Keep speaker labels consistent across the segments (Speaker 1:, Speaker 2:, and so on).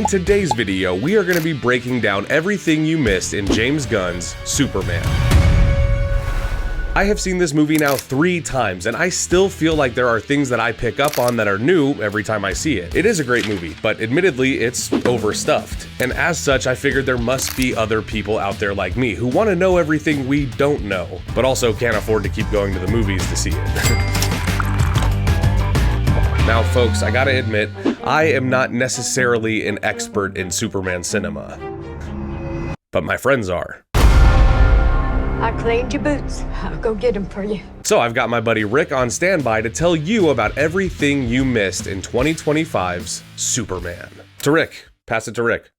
Speaker 1: today's video, we are going to be breaking down everything you missed in James Gunn's Superman. I have seen this movie now 3 times, and I still feel like there are things that I pick up on that are new every time I see it. It is a great movie, but admittedly, it's overstuffed. And as such, I figured there must be other people out there like me who want to know everything we don't know, but also can't afford to keep going to the movies to see it. Now, folks, I gotta admit, I am not necessarily an expert in Superman cinema, but my friends are.
Speaker 2: I cleaned your boots. I'll go get them for you.
Speaker 1: So I've got my buddy Rick on standby to tell you about everything you missed in 2025's Superman. To Rick. Pass it to Rick.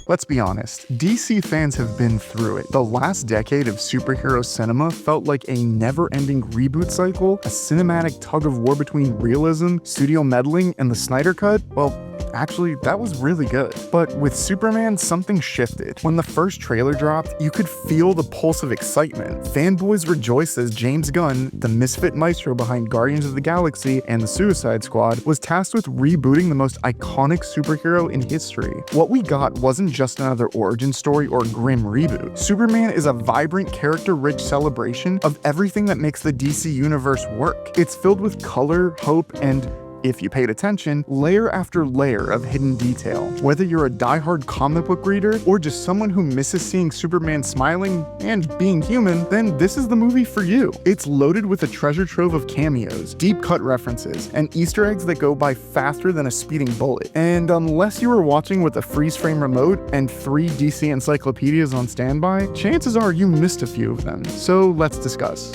Speaker 3: Let's be honest, DC fans have been through it. The last decade of superhero cinema felt like a never-ending reboot cycle, a cinematic tug-of-war between realism, studio meddling, and the Snyder Cut. Well, actually, that was really good. But with Superman, something shifted. When the first trailer dropped, you could feel the pulse of excitement. Fanboys rejoiced as James Gunn, the misfit maestro behind Guardians of the Galaxy and the Suicide Squad, was tasked with rebooting the most iconic superhero in history. What we got wasn't just another origin story or grim reboot. Superman is a vibrant, character-rich celebration of everything that makes the DC universe work. It's filled with color, hope, and, if you paid attention, layer after layer of hidden detail. Whether you're a diehard comic book reader or just someone who misses seeing Superman smiling and being human, then this is the movie for you. It's loaded with a treasure trove of cameos, deep cut references, and Easter eggs that go by faster than a speeding bullet. And unless you were watching with a freeze frame remote and 3 DC encyclopedias on standby, chances are you missed a few of them. So let's discuss.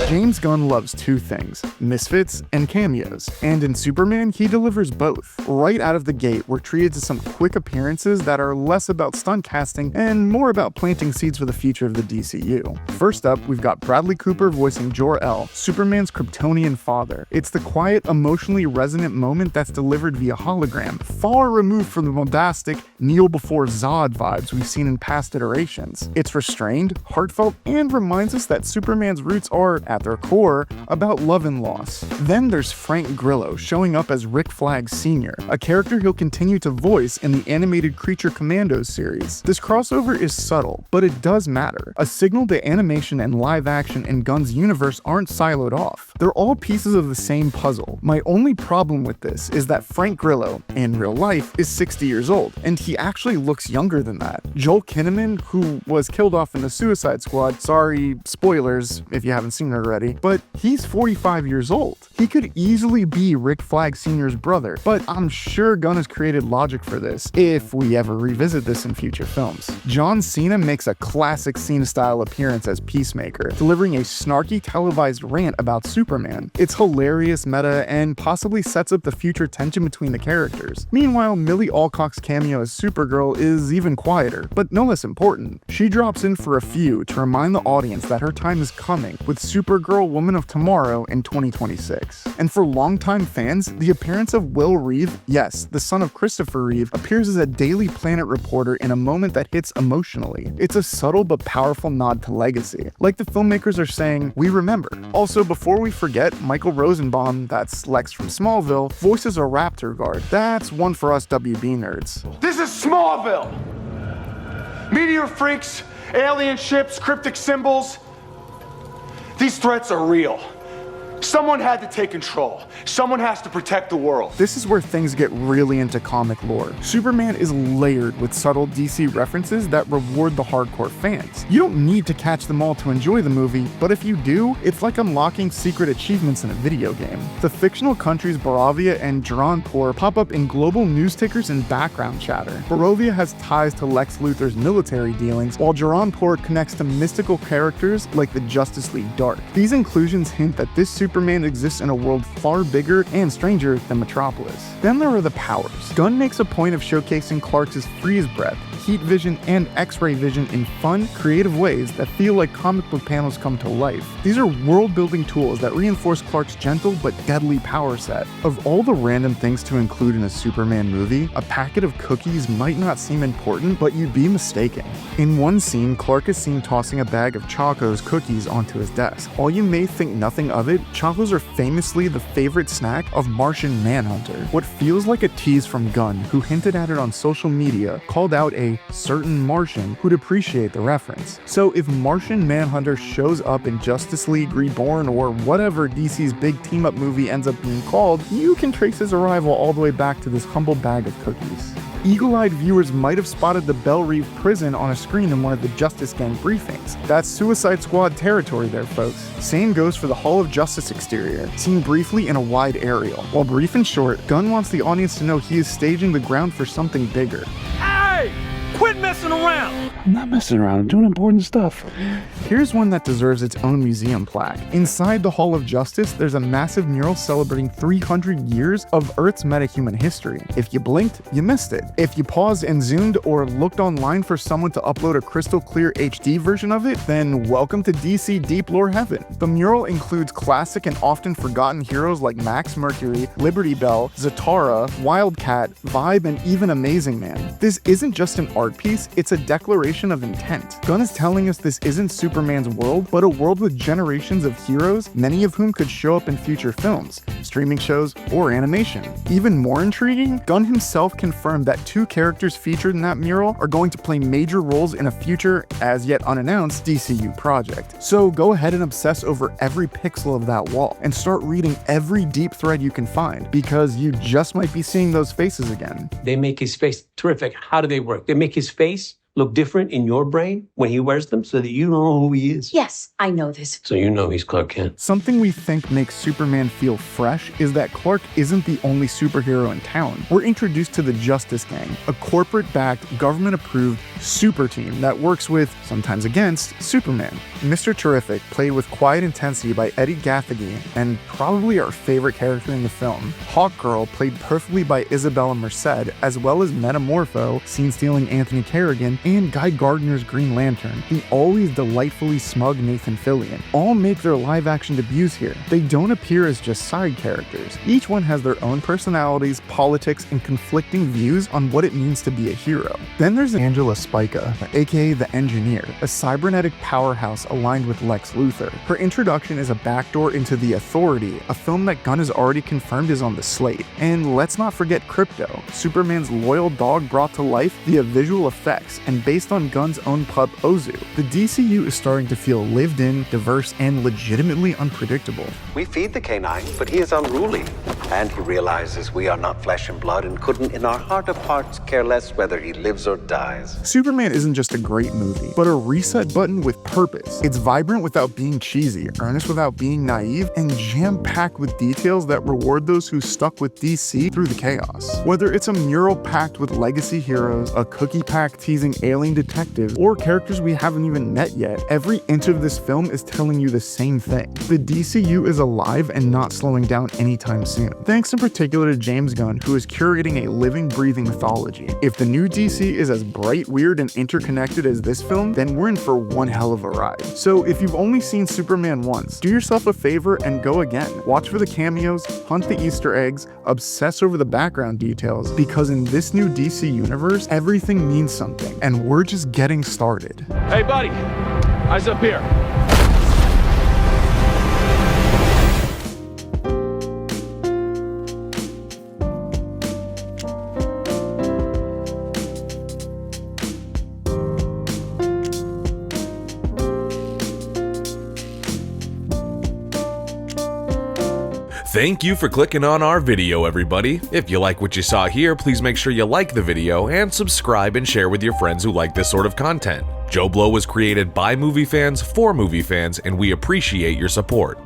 Speaker 3: James Gunn loves 2 things, misfits and cameos, and in Superman, he delivers both. Right out of the gate, we're treated to some quick appearances that are less about stunt casting and more about planting seeds for the future of the DCU. First up, we've got Bradley Cooper voicing Jor-El, Superman's Kryptonian father. It's the quiet, emotionally resonant moment that's delivered via hologram, far removed from the bombastic, kneel before Zod vibes we've seen in past iterations. It's restrained, heartfelt, and reminds us that Superman's roots are, at their core, about love and loss. Then there's Frank Grillo showing up as Rick Flag Sr., a character he'll continue to voice in the animated Creature Commandos series. This crossover is subtle, but it does matter. A signal that animation and live action in Gunn's universe aren't siloed off. They're all pieces of the same puzzle. My only problem with this is that Frank Grillo, in real life, is 60 years old, and he actually looks younger than that. Joel Kinnaman, who was killed off in the Suicide Squad, sorry, spoilers if you haven't seen it already, but he's 45 years old. He could easily be Rick Flag Sr.'s brother, but I'm sure Gunn has created logic for this, if we ever revisit this in future films. John Cena makes a classic Cena-style appearance as Peacemaker, delivering a snarky televised rant about Superman. It's hilarious, meta, and possibly sets up the future tension between the characters. Meanwhile, Millie Alcock's cameo as Supergirl is even quieter, but no less important. She drops in for a few to remind the audience that her time is coming, with Supergirl Woman of Tomorrow in 2026. And for longtime fans, the appearance of Will Reeve, yes, the son of Christopher Reeve, appears as a Daily Planet reporter in a moment that hits emotionally. It's a subtle but powerful nod to legacy. Like the filmmakers are saying, we remember. Also, before we forget, Michael Rosenbaum, that's Lex from Smallville, voices a Raptor guard. That's one for us WB nerds.
Speaker 4: This is Smallville! Meteor freaks, alien ships, cryptic symbols. These threats are real. Someone had to take control. Someone has to protect the world.
Speaker 3: This is where things get really into comic lore. Superman is layered with subtle DC references that reward the hardcore fans. You don't need to catch them all to enjoy the movie, but if you do, it's like unlocking secret achievements in a video game. The fictional countries Barovia and Jor-El pop up in global news tickers and background chatter. Barovia has ties to Lex Luthor's military dealings, while Jor-El connects to mystical characters like the Justice League Dark. These inclusions hint that this Superman exists in a world far bigger and stranger than Metropolis. Then there are the powers. Gunn makes a point of showcasing Clark's freeze breath, heat vision, and X-ray vision in fun, creative ways that feel like comic book panels come to life. These are world-building tools that reinforce Clark's gentle but deadly power set. Of all the random things to include in a Superman movie, a packet of cookies might not seem important, but you'd be mistaken. In one scene, Clark is seen tossing a bag of Choco's cookies onto his desk. While you may think nothing of it, Chocos are famously the favorite snack of Martian Manhunter. What feels like a tease from Gunn, who hinted at it on social media, called out a certain Martian who'd appreciate the reference. So if Martian Manhunter shows up in Justice League Reborn or whatever DC's big team-up movie ends up being called, you can trace his arrival all the way back to this humble bag of cookies. Eagle-eyed viewers might have spotted the Belle Reve prison on a screen in one of the Justice Gang briefings. That's Suicide Squad territory there, folks. Same goes for the Hall of Justice exterior, seen briefly in a wide aerial. While brief and short, Gunn wants the audience to know he is staging the ground for something bigger.
Speaker 5: Hey! Quit messing around!
Speaker 6: I'm not messing around, I'm doing important stuff.
Speaker 3: Here's one that deserves its own museum plaque. Inside the Hall of Justice, there's a massive mural celebrating 300 years of Earth's metahuman history. If you blinked, you missed it. If you paused and zoomed or looked online for someone to upload a crystal clear HD version of it, then welcome to DC Deep Lore Heaven. The mural includes classic and often forgotten heroes like Max Mercury, Liberty Bell, Zatara, Wildcat, Vibe, and even Amazing Man. This isn't just an art piece, it's a declaration of intent. Gunn is telling us this isn't Superman's world, but a world with generations of heroes, many of whom could show up in future films, streaming shows, or animation. Even more intriguing, Gunn himself confirmed that 2 characters featured in that mural are going to play major roles in a future, as yet unannounced, DCU project. So go ahead and obsess over every pixel of that wall, and start reading every deep thread you can find, because you just might be seeing those faces again.
Speaker 7: They make his face terrific. How do they work? They make his face look different in your brain when he wears them so that you don't know who he is.
Speaker 2: Yes, I know this.
Speaker 7: So you know he's Clark Kent.
Speaker 3: Something we think makes Superman feel fresh is that Clark isn't the only superhero in town. We're introduced to the Justice Gang, a corporate-backed, government-approved super team that works with, sometimes against, Superman. Mr. Terrific, played with quiet intensity by Eddie Gathegi, and probably our favorite character in the film. Hawkgirl, played perfectly by Isabella Merced, as well as Metamorpho, scene-stealing Anthony Carrigan, and Guy Gardner's Green Lantern, the always delightfully smug Nathan Fillion, all make their live-action debuts here. They don't appear as just side characters. Each one has their own personalities, politics, and conflicting views on what it means to be a hero. Then there's Angela Spica, aka the Engineer, a cybernetic powerhouse aligned with Lex Luthor. Her introduction is a backdoor into The Authority, a film that Gunn has already confirmed is on the slate. And let's not forget Crypto, Superman's loyal dog brought to life via visual effects, and based on Gunn's own pup Ozu. The DCU is starting to feel lived in, diverse, and legitimately unpredictable.
Speaker 8: We feed the canine, but he is unruly. And he realizes we are not flesh and blood and couldn't in our heart of hearts care less whether he lives or dies.
Speaker 3: Superman isn't just a great movie, but a reset button with purpose. It's vibrant without being cheesy, earnest without being naive, and jam-packed with details that reward those who stuck with DC through the chaos. Whether it's a mural packed with legacy heroes, a cookie pack teasing alien detectives, or characters we haven't even met yet, every inch of this film is telling you the same thing. The DCU is alive and not slowing down anytime soon. Thanks in particular to James Gunn, who is curating a living, breathing mythology. If the new DC is as bright, weird, and interconnected as this film, then we're in for one hell of a ride. So if you've only seen Superman once, do yourself a favor and go again. Watch for the cameos, hunt the Easter eggs, obsess over the background details, because in this new DC universe, everything means something, and we're just getting started.
Speaker 5: Hey, buddy. Eyes up here.
Speaker 1: Thank you for clicking on our video, everybody. If you like what you saw here, please make sure you like the video and subscribe and share with your friends who like this sort of content. JoBlo was created by movie fans for movie fans, and we appreciate your support.